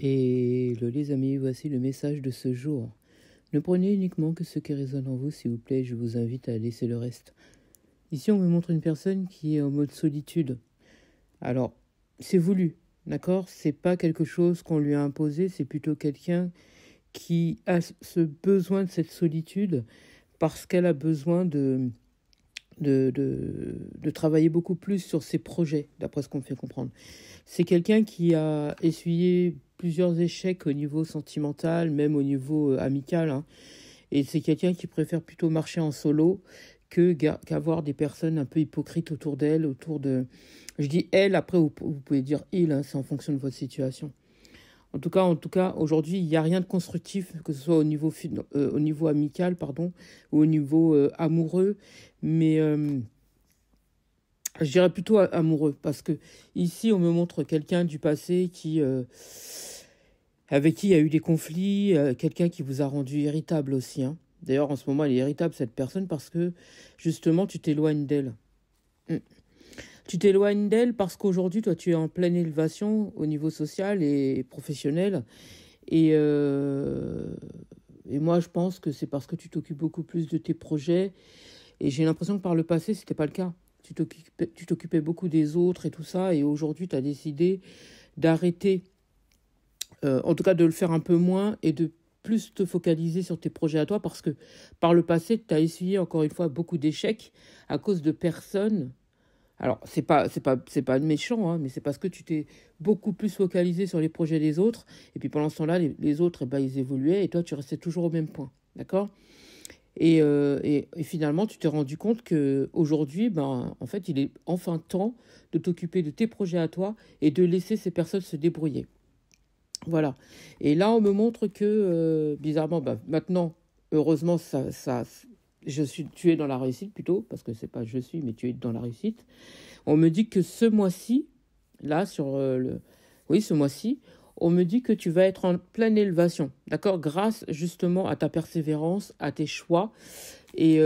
Hello les amis, voici le message de ce jour. Ne prenez uniquement que ce qui résonne en vous, s'il vous plaît, je vous invite à laisser le reste. Ici, on me montre une personne qui est en mode solitude. Alors, c'est voulu, d'accord? C'est pas quelque chose qu'on lui a imposé, c'est plutôt quelqu'un qui a ce besoin de cette solitude parce qu'elle a besoin de travailler beaucoup plus sur ses projets, d'après ce qu'on me fait comprendre. C'est quelqu'un qui a essuyé plusieurs échecs au niveau sentimental, même au niveau amical, hein. Et c'est quelqu'un qui préfère plutôt marcher en solo qu'avoir des personnes un peu hypocrites autour d'elle, autour de... Je dis elle, après vous pouvez dire il, hein, c'est en fonction de votre situation. En tout cas, aujourd'hui, il n'y a rien de constructif, que ce soit au niveau amical, pardon, ou au niveau amoureux, mais je dirais plutôt amoureux, parce que ici, on me montre quelqu'un du passé avec qui il y a eu des conflits, quelqu'un qui vous a rendu irritable aussi, hein. D'ailleurs, en ce moment, elle est irritable, cette personne, parce que, justement, tu t'éloignes d'elle. Tu t'éloignes d'elle parce qu'aujourd'hui, toi, tu es en pleine élévation au niveau social et professionnel. Et moi, je pense que c'est parce que tu t'occupes beaucoup plus de tes projets. Et j'ai l'impression que par le passé, c'était pas le cas. Tu t'occupais beaucoup des autres et tout ça. Et aujourd'hui, tu as décidé d'arrêter, en tout cas de le faire un peu moins et de plus te focaliser sur tes projets à toi. Parce que par le passé, tu as essuyé, encore une fois, beaucoup d'échecs à cause de personnes. Alors, c'est pas méchant, hein, mais c'est parce que tu t'es beaucoup plus focalisé sur les projets des autres. Et puis pendant ce temps-là, les autres, eh ben, ils évoluaient et toi, tu restais toujours au même point. D'accord ? Et finalement, tu t'es rendu compte qu'aujourd'hui, ben, en fait, il est enfin temps de t'occuper de tes projets à toi et de laisser ces personnes se débrouiller. Voilà. Et là, on me montre que, bizarrement, ben, maintenant, heureusement, tu es dans la réussite plutôt, parce que c'est pas je suis, mais tu es dans la réussite. On me dit que ce mois-ci, là, ce mois-ci, on me dit que tu vas être en pleine élévation, d'accord? Grâce justement à ta persévérance, à tes choix et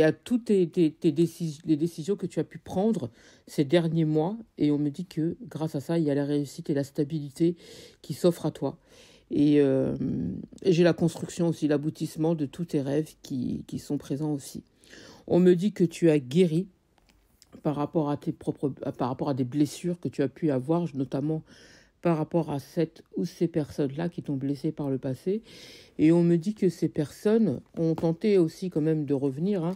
à toutes les décisions que tu as pu prendre ces derniers mois. Et on me dit que grâce à ça, il y a la réussite et la stabilité qui s'offrent à toi. Et j'ai la construction aussi, l'aboutissement de tous tes rêves qui sont présents aussi. On me dit que tu as guéri par rapport par rapport à des blessures que tu as pu avoir, notamment par rapport à cette ou ces personnes-là qui t'ont blessé par le passé. Et on me dit que ces personnes ont tenté aussi quand même de revenir, hein.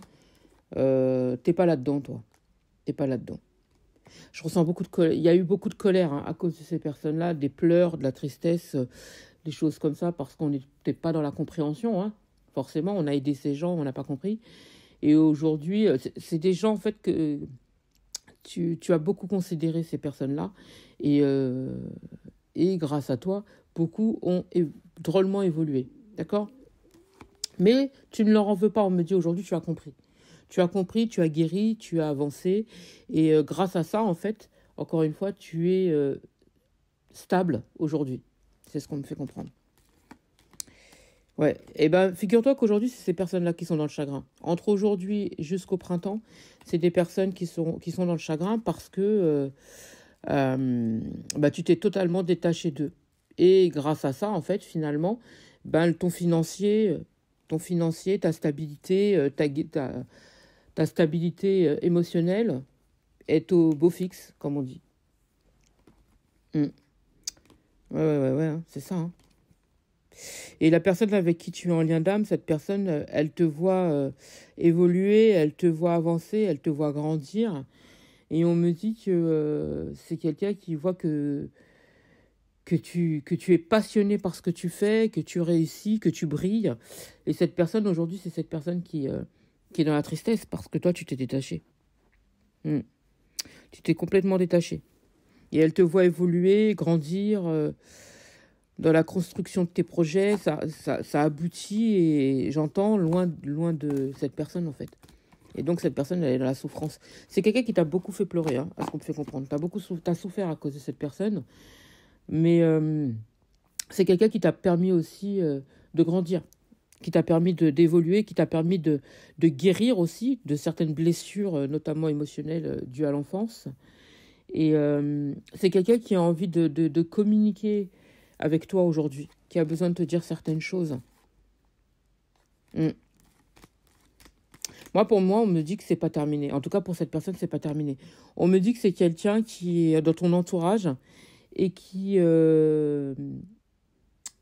T'es pas là-dedans, toi. T'es pas là-dedans. Je ressens beaucoup de colère. Il y a eu beaucoup de colère, hein, à cause de ces personnes-là, des pleurs, de la tristesse, des choses comme ça, parce qu'on n'était pas dans la compréhension, hein. Forcément, on a aidé ces gens, on n'a pas compris. Et aujourd'hui, c'est des gens, en fait, que tu as beaucoup considéré ces personnes-là. Et grâce à toi, beaucoup ont drôlement évolué. D'accord ? Mais tu ne leur en veux pas. On me dit aujourd'hui, tu as compris. Tu as compris, tu as guéri, tu as avancé. Et grâce à ça, en fait, encore une fois, tu es stable aujourd'hui. C'est ce qu'on me fait comprendre. Ouais, et ben figure-toi qu'aujourd'hui, c'est ces personnes-là qui sont dans le chagrin. Entre aujourd'hui jusqu'au printemps, c'est des personnes qui sont dans le chagrin parce que bah, tu t'es totalement détaché d'eux. Et grâce à ça, en fait, finalement, ben, ton financier, ta stabilité, ta stabilité émotionnelle est au beau fixe, comme on dit. Ouais, hein, c'est ça, hein. Et la personne avec qui tu es en lien d'âme, cette personne, elle te voit évoluer, elle te voit avancer, elle te voit grandir. Et on me dit que c'est quelqu'un qui voit que tu es passionné par ce que tu fais, que tu réussis, que tu brilles. Et cette personne, aujourd'hui, c'est cette personne qui est dans la tristesse parce que toi, tu t'es détaché. Tu t'es complètement détaché. Et elle te voit évoluer, grandir... dans la construction de tes projets, ça aboutit et j'entends loin de cette personne en fait. Et donc cette personne, elle est dans la souffrance. C'est quelqu'un qui t'a beaucoup fait pleurer, hein, à ce qu'on me fait comprendre. T'as souffert à cause de cette personne, mais c'est quelqu'un qui t'a permis aussi de grandir, qui t'a permis d'évoluer, qui t'a permis de guérir aussi de certaines blessures, notamment émotionnelles, dues à l'enfance. Et c'est quelqu'un qui a envie de communiquer avec toi aujourd'hui, qui a besoin de te dire certaines choses. Mm. Pour moi, on me dit que c'est pas terminé. En tout cas, pour cette personne, c'est pas terminé. On me dit que c'est quelqu'un qui est dans ton entourage et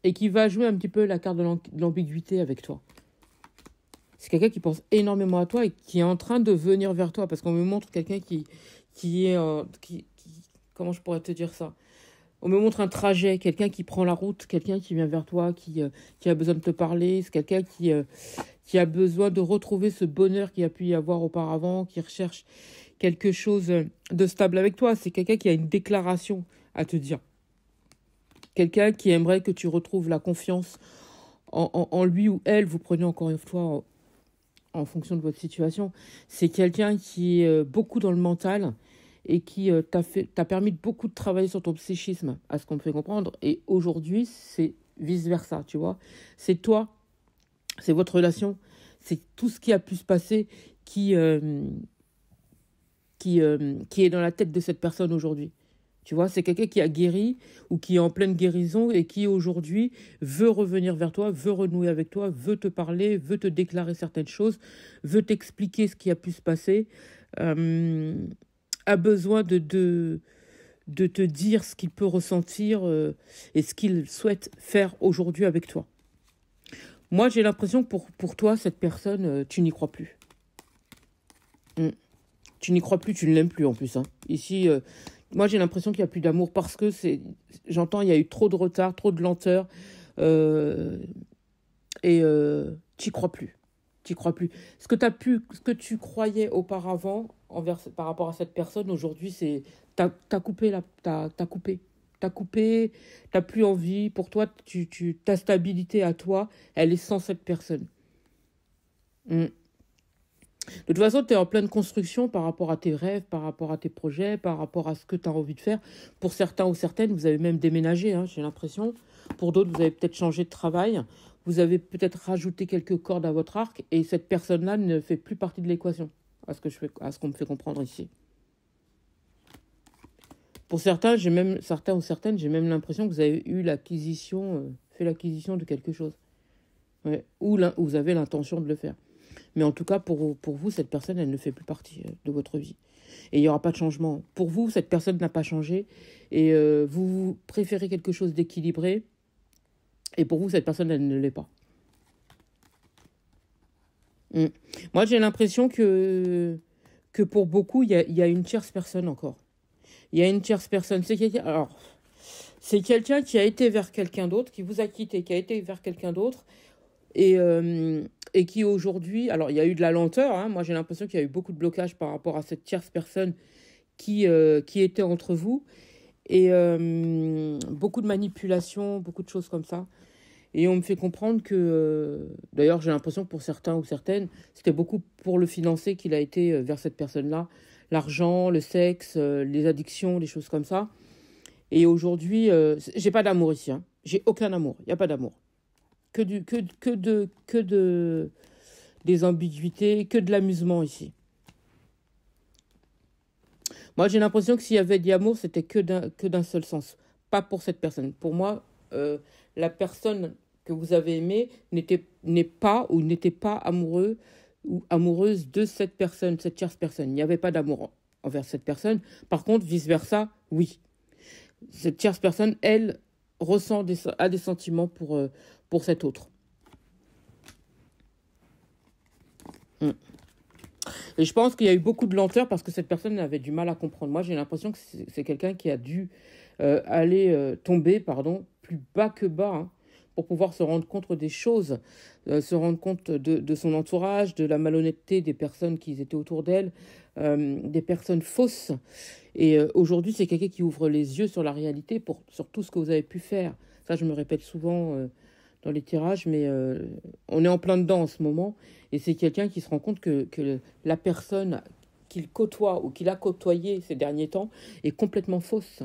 et qui va jouer un petit peu la carte de l'ambiguïté avec toi. C'est quelqu'un qui pense énormément à toi et qui est en train de venir vers toi. Parce qu'on me montre quelqu'un qui est... comment je pourrais te dire ça? On me montre un trajet, quelqu'un qui prend la route, quelqu'un qui vient vers toi, qui a besoin de te parler. C'est quelqu'un qui a besoin de retrouver ce bonheur qu'il a pu y avoir auparavant, qui recherche quelque chose de stable avec toi. C'est quelqu'un qui a une déclaration à te dire. Quelqu'un qui aimerait que tu retrouves la confiance en lui ou elle. Vous prenez encore une fois en fonction de votre situation. C'est quelqu'un qui est beaucoup dans le mental et qui t'a permis de beaucoup de travailler sur ton psychisme, à ce qu'on me fait comprendre. Et aujourd'hui, c'est vice-versa, tu vois. C'est toi, c'est votre relation, c'est tout ce qui a pu se passer qui est dans la tête de cette personne aujourd'hui. Tu vois, c'est quelqu'un qui a guéri ou qui est en pleine guérison et qui aujourd'hui veut revenir vers toi, veut renouer avec toi, veut te parler, veut te déclarer certaines choses, veut t'expliquer ce qui a pu se passer, a besoin de te dire ce qu'il peut ressentir et ce qu'il souhaite faire aujourd'hui avec toi. Moi, j'ai l'impression que pour toi, cette personne, tu n'y crois plus. Tu n'y crois plus, tu ne l'aimes plus en plus. Hein. Ici, moi, j'ai l'impression qu'il n'y a plus d'amour parce que j'entends, il y a eu trop de retard, trop de lenteur. Et tu n'y crois plus. Tu n'y crois plus. Ce que tu croyais auparavant par rapport à cette personne, aujourd'hui, c'est t'as coupé. T'as coupé, t'as plus envie. Pour toi, ta stabilité à toi, elle est sans cette personne. De toute façon, tu es en pleine construction par rapport à tes rêves, par rapport à tes projets, par rapport à ce que tu as envie de faire. Pour certains ou certaines, vous avez même déménagé, hein, j'ai l'impression. Pour d'autres, vous avez peut-être changé de travail. Vous avez peut-être rajouté quelques cordes à votre arc et cette personne-là ne fait plus partie de l'équation, à ce qu'on me fait comprendre ici. Pour certains, j'ai même l'impression que vous avez eu fait l'acquisition de quelque chose. Ouais, ou vous avez l'intention de le faire. Mais en tout cas, pour vous, cette personne, elle ne fait plus partie de votre vie. Et il n'y aura pas de changement. Pour vous, cette personne n'a pas changé. Et vous préférez quelque chose d'équilibré. Et pour vous, cette personne, elle ne l'est pas. Moi, j'ai l'impression que pour beaucoup, il y a une tierce personne encore. Il y a une tierce personne. C'est quelqu'un qui a été vers quelqu'un d'autre, qui vous a quitté, qui a été vers quelqu'un d'autre. Et qui aujourd'hui... Alors, il y a eu de la lenteur. Hein. Moi, j'ai l'impression qu'il y a eu beaucoup de blocages par rapport à cette tierce personne qui était entre vous. Et beaucoup de manipulations, beaucoup de choses comme ça. Et on me fait comprendre que... d'ailleurs, j'ai l'impression que pour certains ou certaines, c'était beaucoup pour le financer qu'il a été vers cette personne-là. L'argent, le sexe, les addictions, les choses comme ça. Et aujourd'hui, j'ai pas d'amour ici. Hein. J'ai aucun amour. Il n'y a pas d'amour. Des ambiguïtés, que de l'amusement ici. Moi, j'ai l'impression que s'il y avait de l'amour, c'était que d'un seul sens. Pas pour cette personne. Pour moi, la personne que vous avez aimée n'était pas amoureux ou amoureuse de cette personne, cette tierce personne. Il n'y avait pas d'amour envers cette personne. Par contre, vice-versa, oui. Cette tierce personne, elle, a des sentiments pour cet autre. Et je pense qu'il y a eu beaucoup de lenteur parce que cette personne avait du mal à comprendre. Moi, j'ai l'impression que c'est quelqu'un qui a dû tomber plus bas que bas hein, pour pouvoir se rendre compte des choses, se rendre compte de son entourage, de la malhonnêteté des personnes qui étaient autour d'elle, des personnes fausses. Et aujourd'hui, c'est quelqu'un qui ouvre les yeux sur la réalité, sur tout ce que vous avez pu faire. Ça, je me répète souvent dans les tirages, mais on est en plein dedans en ce moment. Et c'est quelqu'un qui se rend compte que la personne qu'il côtoie ou qu'il a côtoyée ces derniers temps est complètement fausse.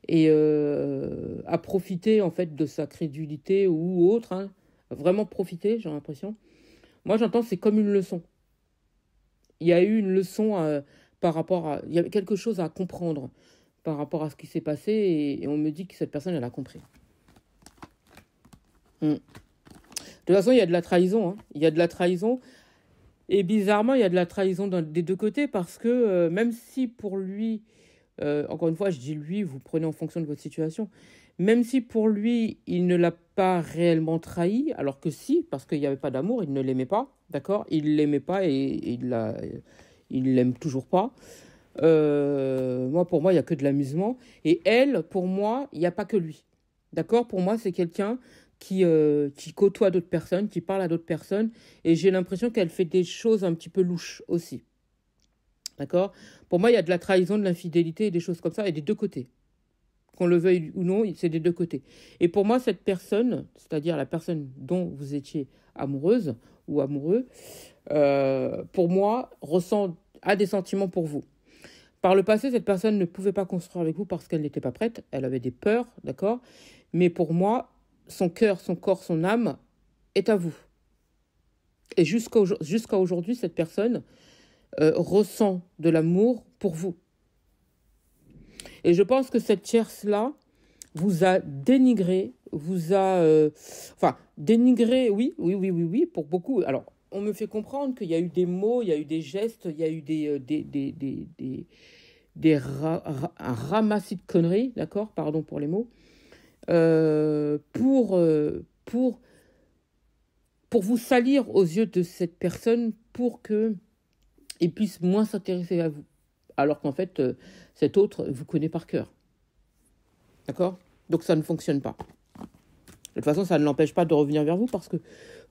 Et a profité en fait de sa crédulité ou autre. Hein. Vraiment profiter, j'ai l'impression. Moi, j'entends c'est comme une leçon. Il y a eu une leçon par rapport à... Il y a quelque chose à comprendre. par rapport à ce qui s'est passé et on me dit que cette personne, elle a compris. Mm. De toute façon, il y a de la trahison. Hein. Il y a de la trahison. Et bizarrement, il y a de la trahison des deux côtés parce que même si pour lui, encore une fois, je dis lui, vous prenez en fonction de votre situation, même si pour lui, il ne l'a pas réellement trahi, alors que si, parce qu'il n'y avait pas d'amour, il ne l'aimait pas, d'accord? Il ne l'aimait pas et il l'aime toujours pas. Pour moi, il n'y a que de l'amusement. Et elle, pour moi, il n'y a pas que lui. D'accord? Pour moi, c'est quelqu'un qui côtoie d'autres personnes, qui parle à d'autres personnes. Et j'ai l'impression qu'elle fait des choses un petit peu louches aussi. D'accord? Pour moi, il y a de la trahison, de l'infidélité et des choses comme ça, et des deux côtés. Qu'on le veuille ou non, c'est des deux côtés. Et pour moi, cette personne, c'est-à-dire la personne dont vous étiez amoureuse ou amoureux, pour moi, a des sentiments pour vous. Par le passé, cette personne ne pouvait pas construire avec vous parce qu'elle n'était pas prête. Elle avait des peurs, d'accord? Mais pour moi, son cœur, son corps, son âme est à vous. Et jusqu'à aujourd'hui, cette personne ressent de l'amour pour vous. Et je pense que cette tierce-là vous a dénigré, dénigré, oui, pour beaucoup. Alors, on me fait comprendre qu'il y a eu des mots, il y a eu des gestes, il y a eu un ramassis de conneries, d'accord, pardon pour les mots, pour vous salir aux yeux de cette personne pour qu'il puisse moins s'intéresser à vous. Alors qu'en fait, cet autre vous connaît par cœur. D'accord? Donc ça ne fonctionne pas. De toute façon, ça ne l'empêche pas de revenir vers vous parce que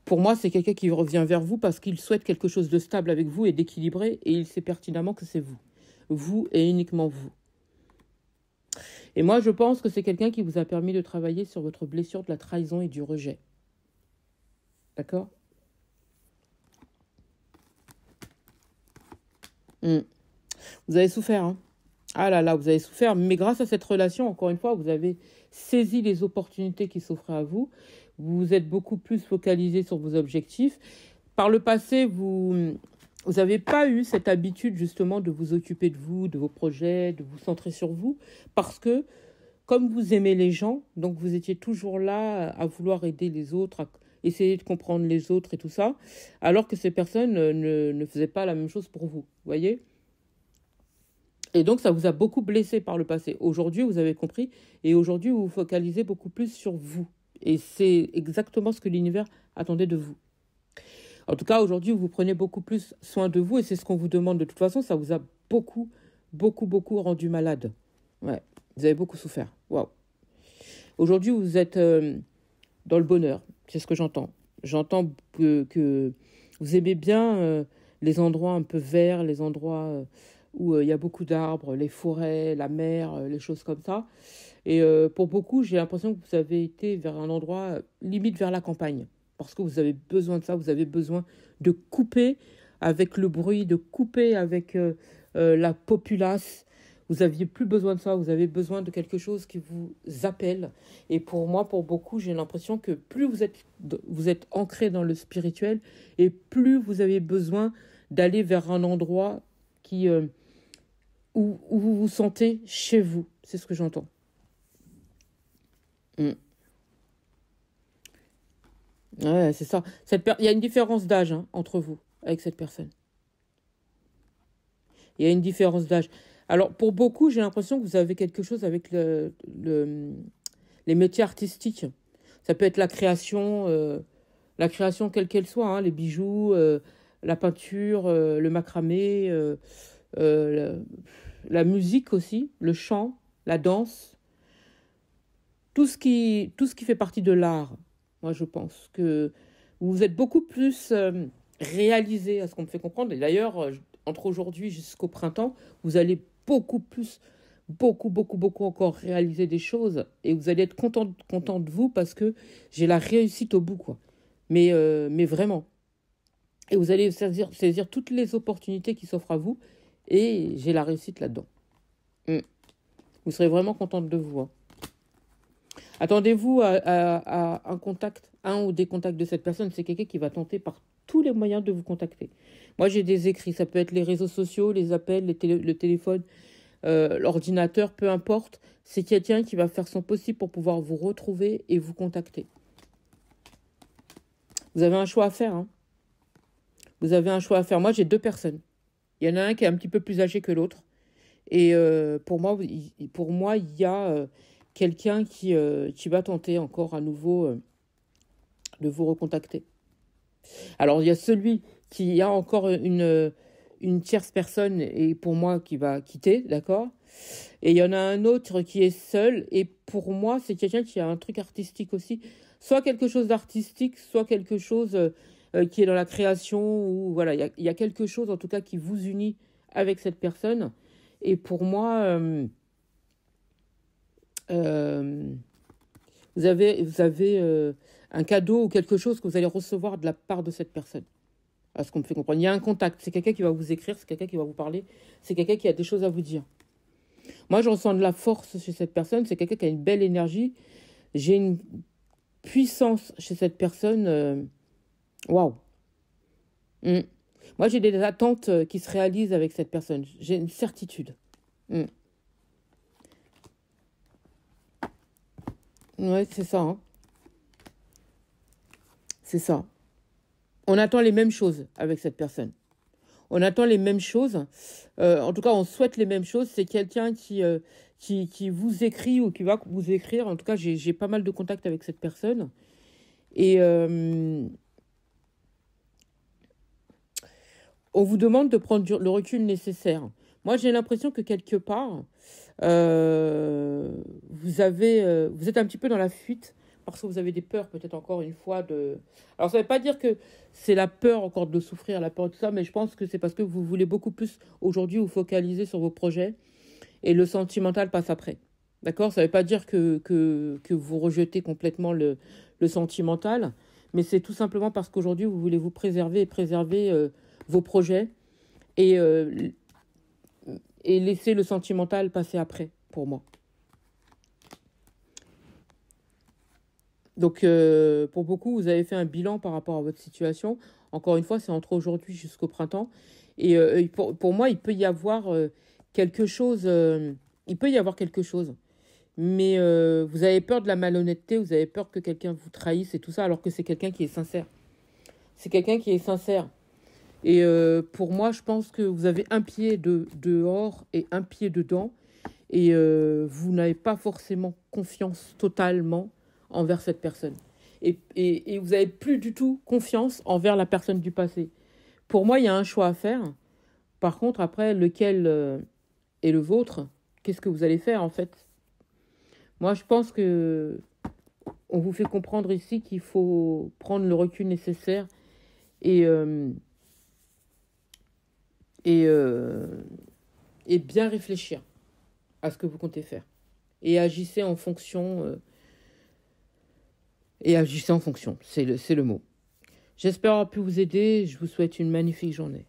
pour moi, c'est quelqu'un qui revient vers vous parce qu'il souhaite quelque chose de stable avec vous et d'équilibré et il sait pertinemment que c'est vous. Vous et uniquement vous. Et moi, je pense que c'est quelqu'un qui vous a permis de travailler sur votre blessure de la trahison et du rejet. D'accord? Vous avez souffert, hein? Ah là là, vous avez souffert, mais grâce à cette relation, encore une fois, vous avez saisi les opportunités qui s'offraient à vous. Vous êtes beaucoup plus focalisé sur vos objectifs. Par le passé, vous n'avez pas eu cette habitude justement de vous occuper de vous, de vos projets, de vous centrer sur vous, parce que comme vous aimez les gens, donc vous étiez toujours là à vouloir aider les autres, à essayer de comprendre les autres et tout ça, alors que ces personnes ne faisaient pas la même chose pour vous, voyez ? Et donc, ça vous a beaucoup blessé par le passé. Aujourd'hui, vous avez compris. Et aujourd'hui, vous vous focalisez beaucoup plus sur vous. Et c'est exactement ce que l'univers attendait de vous. En tout cas, aujourd'hui, vous prenez beaucoup plus soin de vous. Et c'est ce qu'on vous demande. De toute façon, ça vous a beaucoup rendu malade. Ouais, vous avez beaucoup souffert. Waouh. Aujourd'hui, vous êtes dans le bonheur. C'est ce que j'entends. J'entends que vous aimez bien les endroits un peu verts, les endroits... où il y a beaucoup d'arbres, les forêts, la mer, les choses comme ça. Et pour beaucoup, j'ai l'impression que vous avez été vers un endroit limite vers la campagne. Parce que vous avez besoin de ça, vous avez besoin de couper avec le bruit, de couper avec la populace. Vous n'aviez plus besoin de ça, vous avez besoin de quelque chose qui vous appelle. Et pour moi, pour beaucoup, j'ai l'impression que plus vous êtes ancré dans le spirituel et plus vous avez besoin d'aller vers un endroit où vous vous sentez chez vous. C'est ce que j'entends. Ouais, c'est ça. Il y a une différence d'âge entre vous, avec cette personne. Il y a une différence d'âge. Alors, pour beaucoup, j'ai l'impression que vous avez quelque chose avec les métiers artistiques. Ça peut être la création quelle qu'elle soit, les bijoux, la peinture, le macramé, la musique aussi, le chant, la danse, tout ce qui fait partie de l'art. Moi, je pense que vous êtes beaucoup plus réalisé à ce qu'on me fait comprendre. Et d'ailleurs, entre aujourd'hui jusqu'au printemps, vous allez beaucoup encore réaliser des choses. Et vous allez être content de vous parce que j'ai la réussite au bout, quoi. Mais vraiment. Et vous allez saisir toutes les opportunités qui s'offrent à vous. Et j'ai la réussite là-dedans. Vous serez vraiment contente de vous. Attendez-vous à un ou des contacts de cette personne. C'est quelqu'un qui va tenter par tous les moyens de vous contacter. Moi, j'ai des écrits. Ça peut être les réseaux sociaux, les appels, le téléphone. l'ordinateur, peu importe. C'est quelqu'un qui va faire son possible pour pouvoir vous retrouver et vous contacter. Vous avez un choix à faire, hein. Vous avez un choix à faire. Moi, j'ai 2 personnes. Il y en a un qui est un petit peu plus âgé que l'autre. Et pour moi, il y a quelqu'un qui va tenter encore à nouveau de vous recontacter. Alors, il y a celui qui a encore une tierce personne et pour moi qui va quitter, d'accord? Et il y en a un autre qui est seul et pour moi, c'est quelqu'un qui a un truc artistique aussi. Soit quelque chose d'artistique, soit quelque chose qui est dans la création ou voilà, il y a quelque chose en tout cas qui vous unit avec cette personne. Et pour moi, vous avez un cadeau ou quelque chose que vous allez recevoir de la part de cette personne. À ce qu'on me fait comprendre. Il y a un contact. C'est quelqu'un qui va vous écrire, c'est quelqu'un qui va vous parler, c'est quelqu'un qui a des choses à vous dire. Moi, je ressens de la force chez cette personne. C'est quelqu'un qui a une belle énergie. J'ai une puissance chez cette personne. Waouh. Mm. Moi, j'ai des attentes qui se réalisent avec cette personne. J'ai une certitude. Mm. Ouais, c'est ça. Hein. C'est ça. On attend les mêmes choses avec cette personne. On attend les mêmes choses. En tout cas, on souhaite les mêmes choses. C'est quelqu'un qui vous écrit ou qui va vous écrire. En tout cas, j'ai pas mal de contacts avec cette personne. Et on vous demande de prendre le recul nécessaire. Moi, j'ai l'impression que quelque part, vous êtes un petit peu dans la fuite parce que vous avez des peurs, peut-être encore une fois. Alors, ça ne veut pas dire que c'est la peur encore de souffrir, la peur de tout ça, mais je pense que c'est parce que vous voulez beaucoup plus aujourd'hui vous focaliser sur vos projets et le sentimental passe après. D'accord? Ça ne veut pas dire que vous rejetez complètement le sentimental, mais c'est tout simplement parce qu'aujourd'hui, vous voulez vous préserver et préserver vos projets et laisser le sentimental passer après, pour moi. Donc, pour beaucoup, vous avez fait un bilan par rapport à votre situation. Encore une fois, c'est entre aujourd'hui jusqu'au printemps. Et pour moi, il peut y avoir quelque chose. Il peut y avoir quelque chose. Mais vous avez peur de la malhonnêteté, vous avez peur que quelqu'un vous trahisse et tout ça, alors que c'est quelqu'un qui est sincère. C'est quelqu'un qui est sincère. Et pour moi, je pense que vous avez un pied dehors et un pied dedans. Et vous n'avez pas forcément confiance totalement envers cette personne. Et vous n'avez plus du tout confiance envers la personne du passé. Pour moi, il y a un choix à faire. Par contre, après, lequel est le vôtre? Qu'est-ce que vous allez faire, en fait? Moi, je pense que on vous fait comprendre ici qu'il faut prendre le recul nécessaire et bien réfléchir à ce que vous comptez faire. Et agissez en fonction. C'est le mot. J'espère avoir pu vous aider. Je vous souhaite une magnifique journée.